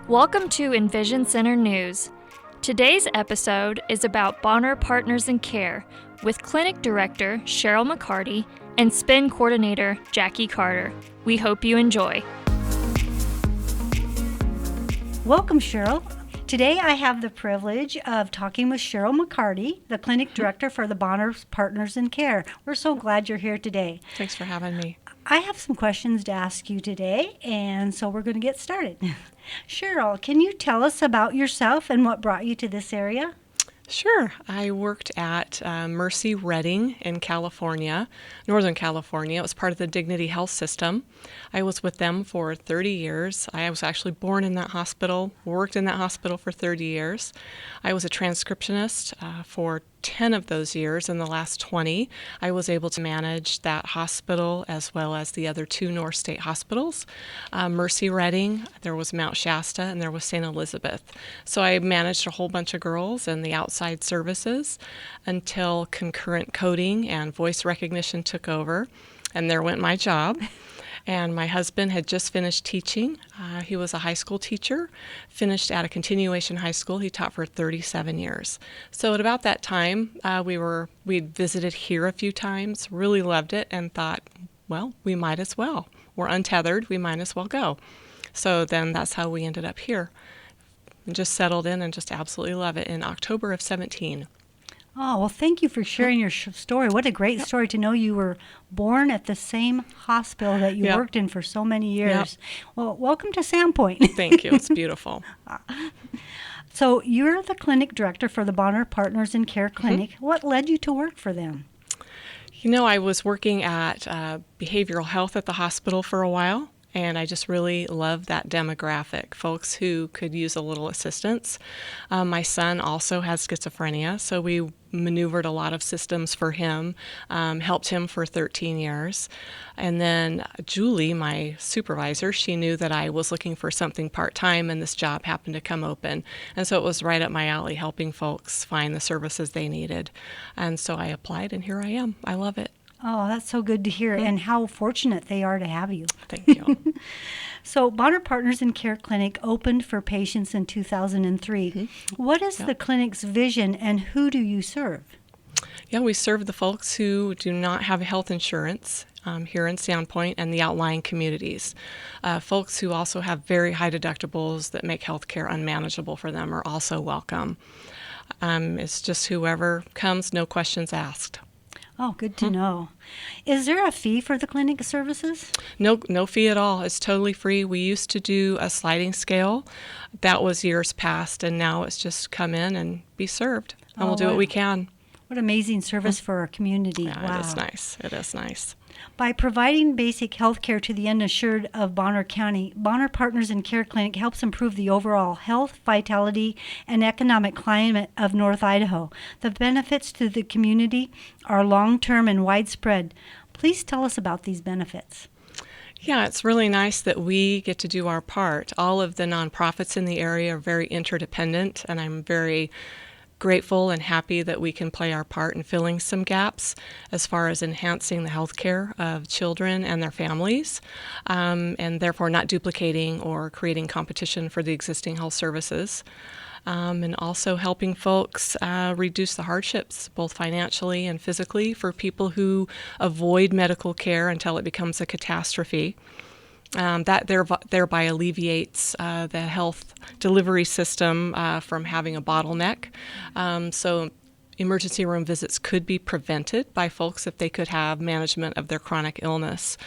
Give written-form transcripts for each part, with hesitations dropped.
Welcome to EnVision Center News. Today's episode is about Bonner Partners in Care with Clinic Director Chryl McCarty and Spin Coordinator Jackie Carter. We hope you enjoy. Welcome, Chryl. Today I have the privilege of talking with Chryl McCarty, the Clinic Director for the Bonner Partners in Care. We're so glad you're here today. Thanks for having me. I have some questions to ask you today, and so we're going to get started. Chryl, can you tell us about yourself and what brought you to this area? Sure. I worked at Mercy Redding in California, Northern California. It was part of the Dignity Health System. I was with them for 30 years. I was actually born in that hospital, worked in that hospital for 30 years. I was a transcriptionist for 10 of those years. In the last 20, I was able to manage that hospital as well as the other two North State hospitals. Mercy Redding, there was Mount Shasta, and there was St. Elizabeth. So I managed a whole bunch of girls in the outside services until concurrent coding and voice recognition took over, and there went my job. And my husband had just finished teaching. He was a high school teacher, finished at a continuation high school. He taught for 37 years. So at about that time, we'd visited here a few times, really loved it, and thought, well, we might as well. We're untethered, we might as well go. So then that's how we ended up here. And just settled in and just absolutely love it in October of 17. Oh, well, thank you for sharing your story. What a great story to know you were born at the same hospital that you worked in for so many years. Well, welcome to Sandpoint. Thank you. It's beautiful. So you're the clinic director for the Bonner Partners in Care Clinic. What led you to work for them? You know, I was working at behavioral health at the hospital for a while. And I just really love that demographic, folks who could use a little assistance. My son also has schizophrenia, so we maneuvered a lot of systems for him, helped him for 13 years. And then Julie, my supervisor, she knew that I was looking for something part-time, and this job happened to come open. And so it was right up my alley, helping folks find the services they needed. And so I applied, and here I am. I love it. Oh, that's so good to hear, and how fortunate they are to have you. Thank you. So Bonner Partners in Care Clinic opened for patients in 2003. Mm-hmm. What is the clinic's vision, and who do you serve? Yeah, we serve the folks who do not have health insurance here in Sandpoint and the outlying communities. Folks who also have very high deductibles that make health care unmanageable for them are also welcome. It's just whoever comes, no questions asked. Oh, good to know. Is there a fee for the clinic services? No fee at all. It's totally free. We used to do a sliding scale. That was years past, and now it's just come in and be served, and we'll do what we can. What amazing service for our community. Yeah, wow. It is nice. It is nice. By providing basic health care to the uninsured of Bonner County, Bonner Partners in Care Clinic helps improve the overall health, vitality, and economic climate of North Idaho. The benefits to the community are long-term and widespread. Please tell us about these benefits. Yeah, it's really nice that we get to do our part. All of the nonprofits in the area are very interdependent, and I'm very grateful and happy that we can play our part in filling some gaps as far as enhancing the health care of children and their families, and therefore not duplicating or creating competition for the existing health services. And also helping folks reduce the hardships, both financially and physically, for people who avoid medical care until it becomes a catastrophe. That thereby alleviates the health delivery system from having a bottleneck. So emergency room visits could be prevented by folks if they could have management of their chronic illness.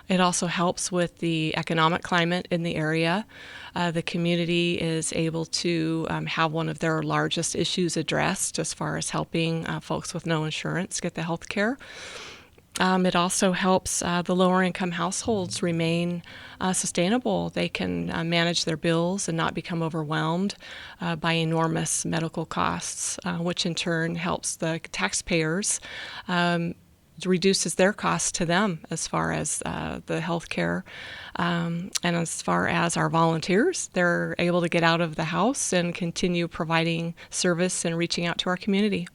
It also helps with the economic climate in the area. The community is able to have one of their largest issues addressed as far as helping folks with no insurance get the health care. It also helps the lower-income households remain sustainable. They can manage their bills and not become overwhelmed by enormous medical costs, which in turn helps the taxpayers, reduces their costs to them as far as the health care. And as far as our volunteers, they're able to get out of the house and continue providing service and reaching out to our community.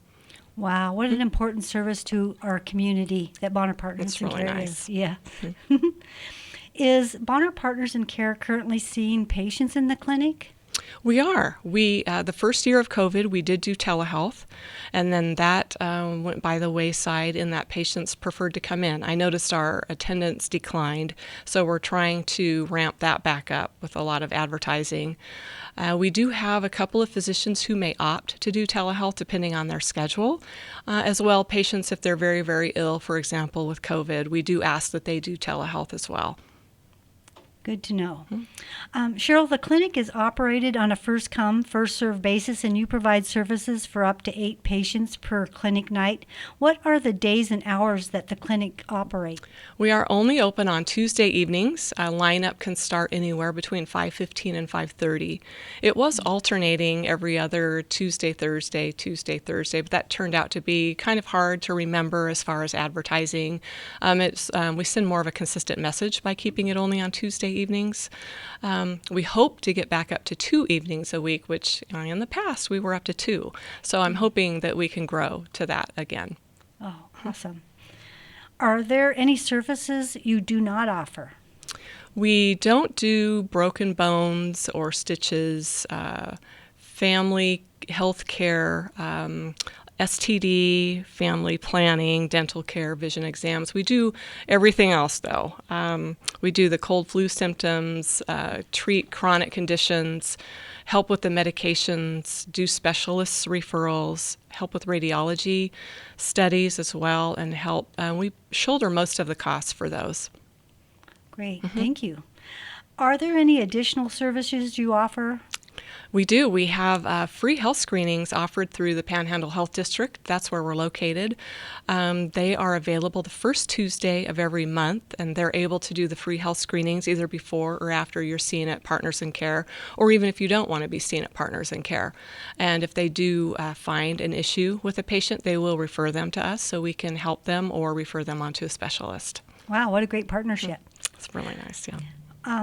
Wow, what an important service to our community that Bonner Partners in Care is. Nice. Yeah. Is Bonner Partners in Care currently seeing patients in the clinic? We are. The first year of COVID, we did do telehealth, and then that went by the wayside in that patients preferred to come in. I noticed our attendance declined, so we're trying to ramp that back up with a lot of advertising. We do have a couple of physicians who may opt to do telehealth depending on their schedule, as well patients if they're very, very ill, for example, with COVID. We do ask that they do telehealth as well. Good to know. Cheryl, the clinic is operated on a first-come, first-served basis, and you provide services for up to 8 patients per clinic night. What are the days and hours that the clinic operates? We are only open on Tuesday evenings. Lineup can start anywhere between 5:15 and 5:30. It was alternating every other Tuesday, Thursday, but that turned out to be kind of hard to remember as far as advertising. We send more of a consistent message by keeping it only on Tuesday evenings. We hope to get back up to 2 evenings a week, which in the past we were up to 2. So I'm hoping that we can grow to that again. Oh, awesome. Are there any services you do not offer? We don't do broken bones or stitches, family health care, STD, family planning, dental care, vision exams. We do everything else, though. We do the cold flu symptoms, treat chronic conditions, help with the medications, do specialists referrals, help with radiology studies as well, and help. We shoulder most of the costs for those. Great, thank you. Are there any additional services you offer? We do. We have free health screenings offered through the Panhandle Health District. That's where we're located. They are available the first Tuesday of every month, and they're able to do the free health screenings either before or after you're seen at Partners in Care, or even if you don't want to be seen at Partners in Care. And if they do find an issue with a patient, they will refer them to us so we can help them or refer them on to a specialist. Wow, what a great partnership. It's really nice, yeah.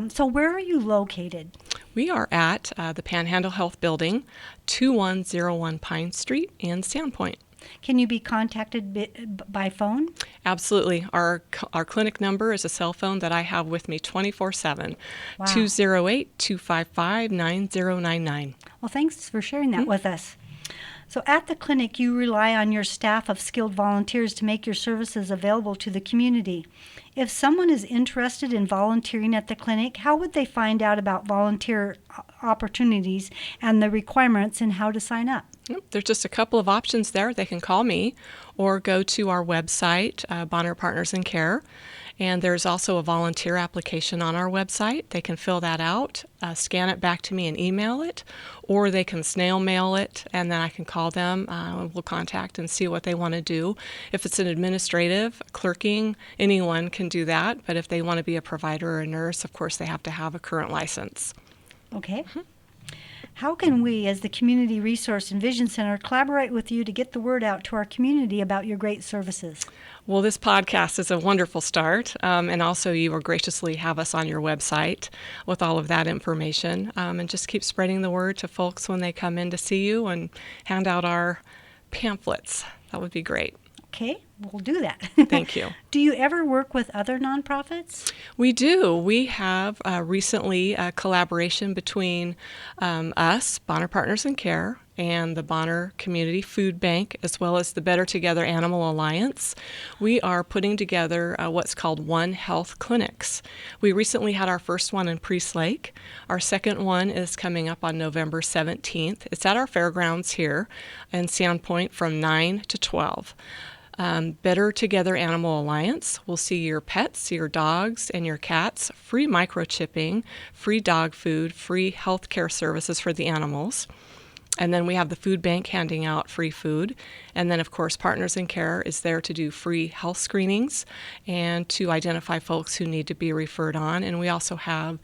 So where are you located? We are at the Panhandle Health Building, 2101 Pine Street in Sandpoint. Can you be contacted by phone? Absolutely. Our clinic number is a cell phone that I have with me 24/7, Wow. 208-255-9099. Well, thanks for sharing that with us. So at the clinic, you rely on your staff of skilled volunteers to make your services available to the community. If someone is interested in volunteering at the clinic, how would they find out about volunteer opportunities and the requirements and how to sign up? There's just a couple of options there. They can call me or go to our website, Bonner Partners in Care. And there's also a volunteer application on our website. They can fill that out, scan it back to me and email it, or they can snail mail it, and then I can call them. We'll contact and see what they want to do. If it's an administrative, clerking, anyone can do that. But if they want to be a provider or a nurse, of course, they have to have a current license. Okay. How can we, as the Community Resource and Vision Center, collaborate with you to get the word out to our community about your great services? Well, this podcast is a wonderful start, and also you will graciously have us on your website with all of that information, and just keep spreading the word to folks when they come in to see you and hand out our pamphlets. That would be great. Okay, we'll do that. Thank you. Do you ever work with other nonprofits? We do. We have recently a collaboration between us, Bonner Partners in Care, and the Bonner Community Food Bank, as well as the Better Together Animal Alliance. We are putting together what's called One Health Clinics. We recently had our first one in Priest Lake. Our second one is coming up on November 17th. It's at our fairgrounds here in Sandpoint from 9 to 12. Better Together Animal Alliance will see your pets, your dogs, and your cats, free microchipping, free dog food, free health care services for the animals. And then we have the food bank handing out free food. And then, of course, Partners in Care is there to do free health screenings and to identify folks who need to be referred on. And we also have,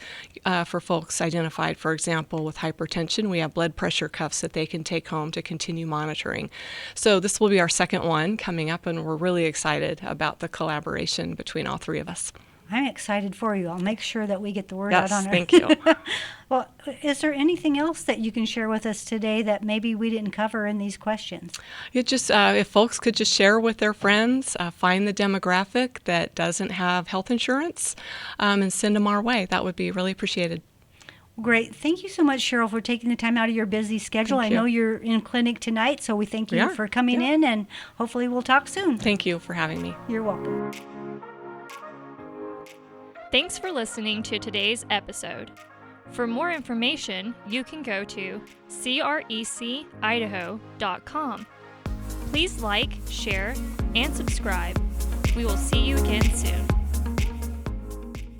for folks identified, for example, with hypertension, we have blood pressure cuffs that they can take home to continue monitoring. So this will be our second one coming up, and we're really excited about the collaboration between all three of us. I'm excited for you. I'll make sure that we get the word out on Yes, it. thank you. Well, is there anything else that you can share with us today that maybe we didn't cover in these questions? It just if folks could just share with their friends, find the demographic that doesn't have health insurance, and send them our way. That would be really appreciated. Great. Thank you so much, Cheryl, for taking the time out of your busy schedule. Thank I you. know you're in clinic tonight, so we thank We you are. for coming Yeah. in, and hopefully we'll talk soon. Thank you for having me. You're welcome. Thanks for listening to today's episode. For more information, you can go to CRECidaho.com. Please like, share, and subscribe. We will see you again soon.